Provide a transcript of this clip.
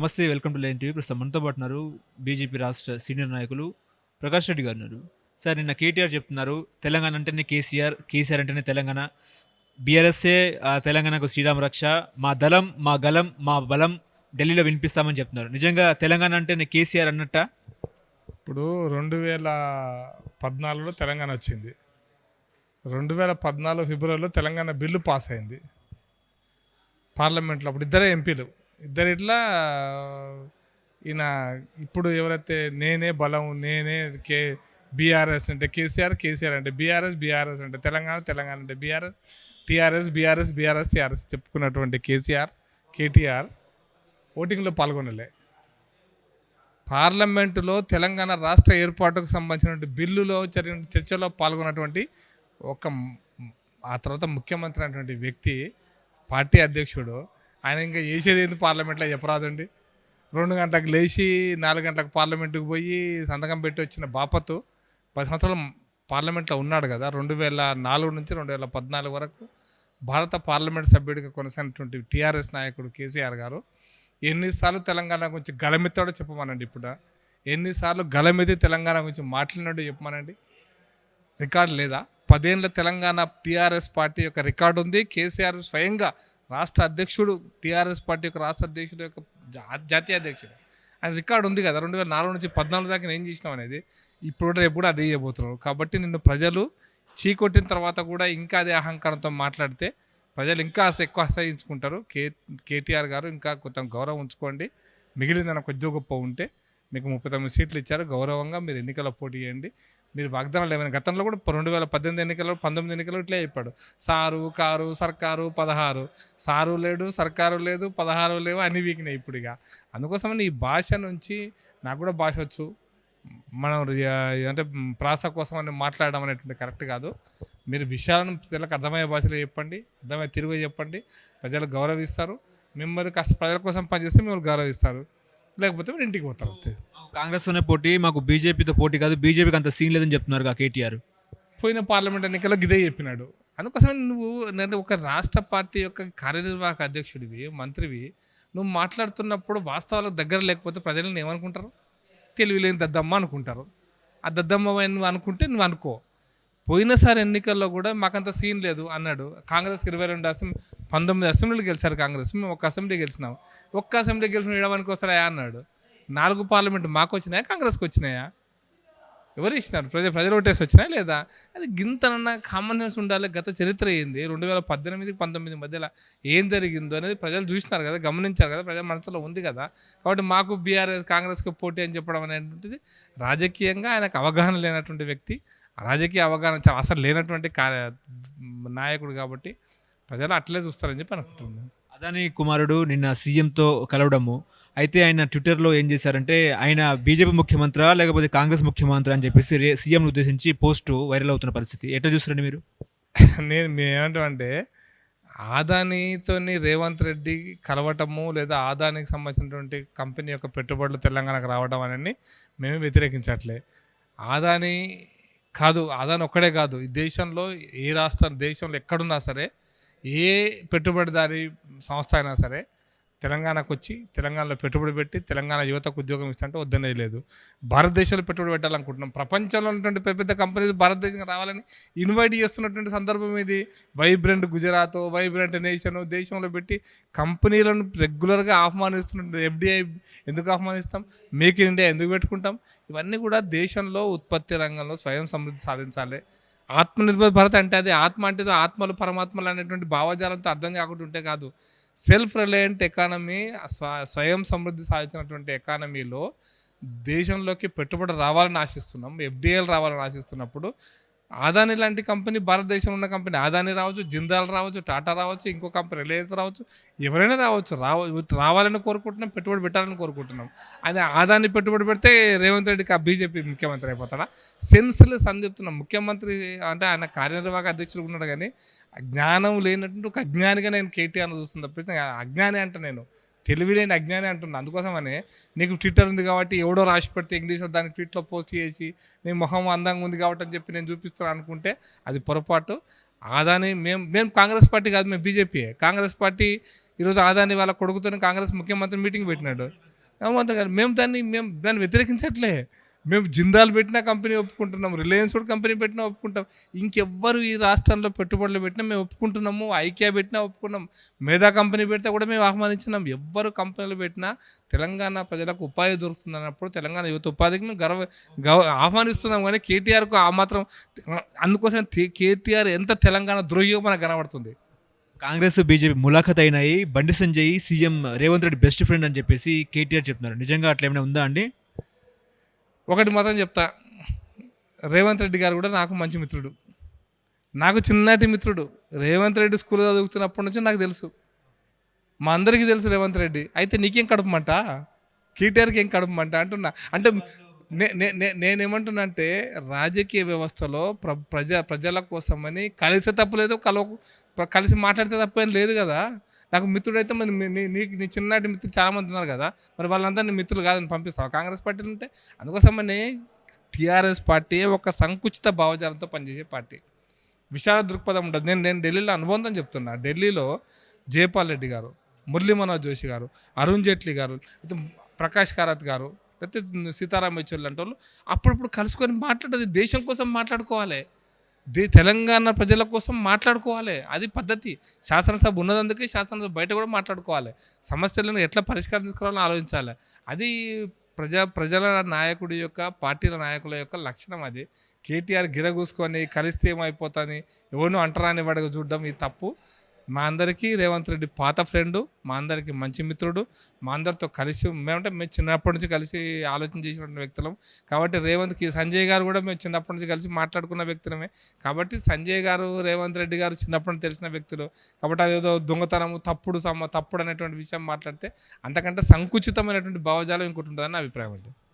నమస్తే. Welcome to line TV. ప్రస్తుతం మనతో పాటు ఉన్నారు బీజేపీ రాష్ట్ర సీనియర్ నాయకులు ప్రకాష్ రెడ్డి గారు ఉన్నారు. సార్, నిన్న కేటీఆర్ చెప్తున్నారు తెలంగాణ అంటేనే కేసీఆర్, కేసీఆర్ అంటేనే తెలంగాణ, బీఆర్ఎస్ఏ తెలంగాణకు శ్రీరామ రక్ష, మా దళం, మా గలం, మా బలం ఢిల్లీలో వినిపిస్తామని చెప్తున్నారు. నిజంగా తెలంగాణ అంటేనే కేసీఆర్ అన్నట్ట? ఇప్పుడు 2014లో తెలంగాణ వచ్చింది. 2014 ఫిబ్రవరిలో తెలంగాణ బిల్లు పాస్ అయింది పార్లమెంట్లో. అప్పుడు ఇద్దరే ఎంపీలు, ఇట్లా ఈయన ఇప్పుడు ఎవరైతే నేనే బలం, నేనే బీఆర్ఎస్ అంటే కేసీఆర్, కేసీఆర్ అంటే బీఆర్ఎస్, బీఆర్ఎస్ అంటే తెలంగాణ, తెలంగాణ అంటే BRS, TRS, BRS, BRS, TRS చెప్పుకున్నటువంటి కేటీఆర్ ఓటింగ్లో పాల్గొనలే. పార్లమెంటులో తెలంగాణ రాష్ట్ర ఏర్పాటుకు సంబంధించినటువంటి బిల్లులో జరిగిన చర్చలో పాల్గొన్నటువంటి ఆ తర్వాత ముఖ్యమంత్రి అనేటువంటి వ్యక్తి, పార్టీ అధ్యక్షుడు, ఆయన ఇంకా చేసేది ఏంది పార్లమెంట్లో చెప్పరాదండి. 2 గంటలకు లేచి 4 గంటలకు పార్లమెంటుకు పోయి సంతకం పెట్టి వచ్చిన బాపతు 10 సంవత్సరాలు పార్లమెంట్లో ఉన్నాడు కదా. 2004 నుంచి 2014 వరకు భారత పార్లమెంట్ సభ్యుడిగా కొనసాగినటువంటి టీఆర్ఎస్ నాయకుడు కేసీఆర్ గారు ఎన్నిసార్లు తెలంగాణ గురించి గలమెత్తాడో చెప్పమనండి. ఇప్పుడు ఎన్నిసార్లు గలమెత్తి తెలంగాణ గురించి మాట్లాడినాడో చెప్పమనండి. రికార్డు లేదా? 10 ఏళ్ళ తెలంగాణ టీఆర్ఎస్ పార్టీ యొక్క రికార్డు ఉంది. కేసీఆర్ స్వయంగా రాష్ట్ర అధ్యక్షుడు, టీఆర్ఎస్ పార్టీ యొక్క రాష్ట్ర అధ్యక్షుడు యొక్క జాతీయ అధ్యక్షుడు, ఆయన రికార్డు ఉంది కదా. 2004 నుంచి 2014 దాకా ఏం చేసినాం అనేది ఇప్పుడు రేపు కూడా అదే చేయబోతున్నారు. కాబట్టి నిన్ను ప్రజలు చీకొట్టిన తర్వాత కూడా ఇంకా అదే అహంకారంతో మాట్లాడితే ప్రజలు ఇంకా ఎక్కువ అసహించుకుంటారు. కేటీఆర్ గారు ఇంకా కొంత గౌరవం ఉంచుకోండి. మిగిలిందని కొద్దిగా గొప్ప ఉంటే మీకు 39 సీట్లు ఇచ్చారు, గౌరవంగా మీరు ఎన్నికల్లో పోటీ చేయండి. మీరు వాగ్దానాలు ఏమైనా గతంలో కూడా 2018 ఎన్నికల్లో 19 ఎన్నికల్లో ఇట్లే చెప్పాడు, సారు కారు సర్కారు 16, సారు లేడు, సర్కారు లేదు, 16 లేవు, అన్ని వీకినాయి ఇప్పుడు. ఇక అందుకోసమని ఈ భాష నుంచి, నాకు కూడా భాష వచ్చు, మనం అంటే ప్రాస కోసం అని మాట్లాడడం అనేటువంటి కరెక్ట్ కాదు. మీరు విషయాలను ప్రజలకు అర్థమయ్యే భాషలో చెప్పండి, అర్థమయ్యే తిరుగు చెప్పండి. ప్రజలు గౌరవిస్తారు. మిమ్మల్ని ప్రజల కోసం పనిచేస్తే మిమ్మల్ని గౌరవిస్తారు, లేకపోతే మీరు ఇంటికి పోతారు. కాంగ్రెస్తోనే పోటీ, మాకు బీజేపీతో పోటీ కాదు, బీజేపీకి అంత సీన్ లేదని చెప్తున్నారు కేటీఆర్. పోయిన పార్లమెంట్ ఎన్నికల్లో గిదే చెప్పినాడు. అందుకోసం నువ్వు ఒక రాష్ట్ర పార్టీ యొక్క కార్యనిర్వాహక అధ్యక్షుడివి, మంత్రివి, నువ్వు మాట్లాడుతున్నప్పుడు వాస్తవాలకు దగ్గర లేకపోతే ప్రజలను ఏమనుకుంటారు? తెలివిలేని దద్దమ్మ అనుకుంటారు. ఆ దద్దమ్మ నువ్వు అనుకుంటే నువ్వు అనుకో. పోయినసారి ఎన్నికల్లో కూడా మాకంత సీన్ లేదు అన్నాడు. కాంగ్రెస్కి 19 అసెంబ్లీలు గెలిచారు కాంగ్రెస్, మేము ఒక అసెంబ్లీ గెలిచినాం. ఒక్క అసెంబ్లీ గెలిచిన ఇవ్వడానికి వస్తాయా అన్నాడు. 4 పార్లమెంట్ మాకు వచ్చినాయా, కాంగ్రెస్కి వచ్చినాయా? ఎవరు ఇచ్చినారు? ప్రజలు ఓటేసి వచ్చినాయా లేదా? అది గింతనన్నా కామన్ సెన్స్ ఉండాలి. గత చరిత్ర ఏంది, 2018-19 మధ్యలో ఏం జరిగిందో అనేది ప్రజలు చూసినారు కదా, గమనించారు కదా, ప్రజల మనసులో ఉంది కదా. కాబట్టి మాకు బీఆర్ఎస్ కాంగ్రెస్కి పోటీ అని చెప్పడం అనేటువంటిది రాజకీయంగా ఆయనకు అవగాహన లేనటువంటి వ్యక్తి, రాజకీయ అవగాహన అసలు లేనటువంటి నాయకుడు. కాబట్టి ప్రజలు అట్లే చూస్తారని చెప్పి అనుకుంటున్నాను. అదానీ కుమారుడు నిన్న సీఎంతో కలవడము, అయితే ఆయన ట్విట్టర్లో ఏం చేశారంటే, ఆయన బీజేపీ ముఖ్యమంత్రి లేకపోతే కాంగ్రెస్ ముఖ్యమంత్రి అని చెప్పేసి సీఎంను ఉద్దేశించి పోస్టు వైరల్ అవుతున్న పరిస్థితి ఎట్లా చూస్తారండి మీరు? మేమేమంటామంటే, ఆదానీతో రేవంత్ రెడ్డి కలవటము లేదా ఆదానికి సంబంధించినటువంటి కంపెనీ యొక్క పెట్టుబడులు తెలంగాణకు రావడం అనేది మేము వ్యతిరేకించట్లే. ఆదాని కాదు, ఆదాని ఒక్కడే కాదు, ఈ దేశంలో ఏ దేశంలో ఎక్కడున్నా సరే, ఏ పెట్టుబడిదారి సంస్థ అయినా సరే తెలంగాణకు వచ్చి తెలంగాణలో పెట్టుబడి పెట్టి తెలంగాణ యువతకు ఉద్యోగం ఇస్తుంటే వద్దనేది లేదు. భారతదేశంలో పెట్టుబడి పెట్టాలనుకుంటున్నాం. ప్రపంచంలో ఉన్నటువంటి పెద్ద పెద్ద కంపెనీస్ భారతదేశంగా రావాలని ఇన్వైట్ చేస్తున్నటువంటి సందర్భం ఇది. వైబ్రెంట్ గుజరాత్, వైబ్రెంట్ నేషన్ దేశంలో పెట్టి కంపెనీలను రెగ్యులర్గా ఆహ్వానిస్తున్నటువంటి ఎఫ్డిఐ ఎందుకు ఆహ్వానిస్తాం? మేక్ ఇన్ ఇండియా ఎందుకు పెట్టుకుంటాం? ఇవన్నీ కూడా దేశంలో ఉత్పత్తి రంగంలో స్వయం సమృద్ధి సాధించాలి. ఆత్మనిర్భర్ భారత్ అంటే అది ఆత్మ అంటే ఆత్మలు పరమాత్మలు అనేటువంటి భావజాలంతో అర్థం కాకుండా ఉంటే కాదు. సెల్ఫ్ రిలయంట్ ఎకానమీ, స్వయం సమృద్ధి సాధించినటువంటి ఎకానమీలో దేశంలోకి పెట్టుబడి రావాలని ఆశిస్తున్నాం, ఎఫ్డిఐలు రావాలని ఆశిస్తున్నప్పుడు ఆదాని లాంటి కంపెనీ, భారతదేశంలో ఉన్న కంపెనీ, ఆదాని రావచ్చు, జిందాల్ రావచ్చు, టాటా రావచ్చు, ఇంకో కంపెనీ రిలయన్స్ రావచ్చు, ఎవరైనా రావచ్చు, రావాలని కోరుకుంటున్నాం, పెట్టుబడి పెట్టాలని కోరుకుంటున్నాం. అదే ఆదాని పెట్టుబడి పెడితే రేవంత్ రెడ్డికి ఆ బీజేపీ ముఖ్యమంత్రి అయిపోతాడా? సెన్స్లెస్ అని చెప్తున్నాం. ముఖ్యమంత్రి అంటే ఆయన కార్యనిర్వాహక అధ్యక్షుడు ఉన్నాడు, కానీ జ్ఞానం లేనట్టు ఒక అజ్ఞానిగా నేను కేటీఆర్ను చూస్తుంది తప్పిస్తే అజ్ఞాని అంటే నేను తెలివిలేని అజ్ఞాని అంటున్నా. అందుకోసమనే నీకు ట్విట్టర్ ఉంది కాబట్టి ఎవడో రాసి పెడితే ఇంగ్లీష్లో దాన్ని ట్వీట్లో పోస్ట్ చేసి నీ మొహం అందంగా ఉంది కాబట్టి అని చెప్పి నేను చూపిస్తాను అనుకుంటే అది పొరపాటు. ఆదాని మేము కాంగ్రెస్ పార్టీ కాదు, మేము బీజేపీ. కాంగ్రెస్ పార్టీ ఈరోజు ఆదాని వాళ్ళ కొడుకుతో కాంగ్రెస్ ముఖ్యమంత్రి మీటింగ్ పెట్టినాడు. మాత్రం కాదు. మేము దాన్ని వ్యతిరేకించట్లే. మేము జిందాల్ పెట్టిన కంపెనీ ఒప్పుకుంటున్నాం, రిలయన్స్ కూడా కంపెనీ పెట్టినా ఒప్పుకుంటాం. ఇంకెవ్వరు ఈ రాష్ట్రంలో పెట్టుబడులు పెట్టినా మేము ఒప్పుకుంటున్నాము. ఐకియా పెట్టినా ఒప్పుకున్నాం. మేధా కంపెనీ పెడితే కూడా మేము ఆహ్వానించినాం. ఎవ్వరు కంపెనీలు పెట్టినా తెలంగాణ ప్రజలకు ఉపాధి దొరుకుతుంది అన్నప్పుడు తెలంగాణ యువత ఉపాధికి మేము ఆహ్వానిస్తున్నాం. కానీ కేటీఆర్కు ఆ మాత్రం, అందుకోసం కేటీఆర్ ఎంత తెలంగాణ ద్రోహిగా మనకు కనబడుతుంది. కాంగ్రెస్ బీజేపీ ములాఖత్ అయినాయి. Bandi Sanjay CM Revanth Reddy best friend అని చెప్పేసి కేటీఆర్ చెప్తున్నారు. నిజంగా అట్లా ఏమైనా ఉందా అండి? ఒకటి మాత్రం చెప్తా, రేవంత్ రెడ్డి గారు కూడా నాకు మంచి మిత్రుడు, నాకు చిన్నటి మిత్రుడు. రేవంత్ రెడ్డి స్కూల్ చదువుతున్నప్పటి నుంచి నాకు తెలుసు, మా అందరికీ తెలుసు రేవంత్ రెడ్డి. అయితే నీకేం కడుపుమంట, కేటీఆర్కి ఏం కడుపుమంట అంటున్నా. అంటే నేనేమంటున్నా అంటే రాజకీయ వ్యవస్థలో ప్రజల కోసమని కలిస్తే తప్పలేదు, కలిసి మాట్లాడితే తప్పేం లేదు కదా. నాకు మిత్రుడైతే మరి నీ చిన్నటి మిత్రులు చాలామంది ఉన్నారు కదా, మరి వాళ్ళంతా నీ మిత్రులు కాదని పంపిస్తావు కాంగ్రెస్ పార్టీలు ఉంటే? అందుకోసమని టీఆర్ఎస్ పార్టీ ఒక సంకుచిత భావజాలంతో పనిచేసే పార్టీ, విశాల దృక్పథం ఉంటుంది. నేను ఢిల్లీలో అనుబంధం చెప్తున్నా. ఢిల్లీలో జైపాల్ రెడ్డి గారు, మురళీ మనోహర్ జోషి గారు, అరుణ్ జైట్లీ గారు, అయితే ప్రకాష్ కారత్ గారు, లేకపోతే సీతారాం యెచూరి లాంటి వాళ్ళు అప్పుడప్పుడు కలుసుకొని మాట్లాడేది. దేశం కోసం మాట్లాడుకోవాలి, తెలంగాణ ప్రజల కోసం మాట్లాడుకోవాలి. అది పద్ధతి. శాసనసభ ఉన్నదందుకే శాసనసభ బయట కూడా మాట్లాడుకోవాలి. సమస్యలను ఎట్లా పరిష్కారం తీసుకురావాలని ఆలోచించాలి. అది ప్రజల నాయకుడి యొక్క, పార్టీల నాయకుల యొక్క లక్షణం. అది కేటీఆర్ గిరగూసుకొని కలిస్తే ఏమైపోతుంది, ఎవరినో అంటరాని వాడిగా చూడడం ఇది తప్పు. మా అందరికీ రేవంత్ రెడ్డి పాత ఫ్రెండు, మా అందరికీ మంచి మిత్రుడు, మా అందరితో కలిసి మేము చిన్నప్పటి నుంచి కలిసి ఆలోచన చేసినటువంటి వ్యక్తులం. కాబట్టి సంజయ్ గారు కూడా మేము చిన్నప్పటి నుంచి కలిసి మాట్లాడుకున్న వ్యక్తులమే. కాబట్టి సంజయ్ గారు, రేవంత్ రెడ్డి గారు చిన్నప్పటి నుంచి తెలిసిన వ్యక్తులు. కాబట్టి అదేదో దొంగతనము, తప్పుడు అనేటువంటి విషయం మాట్లాడితే అంతకంటే సంకుచితమైనటువంటి భావజాలం ఇంకోటి ఉంటుందని నా అభిప్రాయం అండి.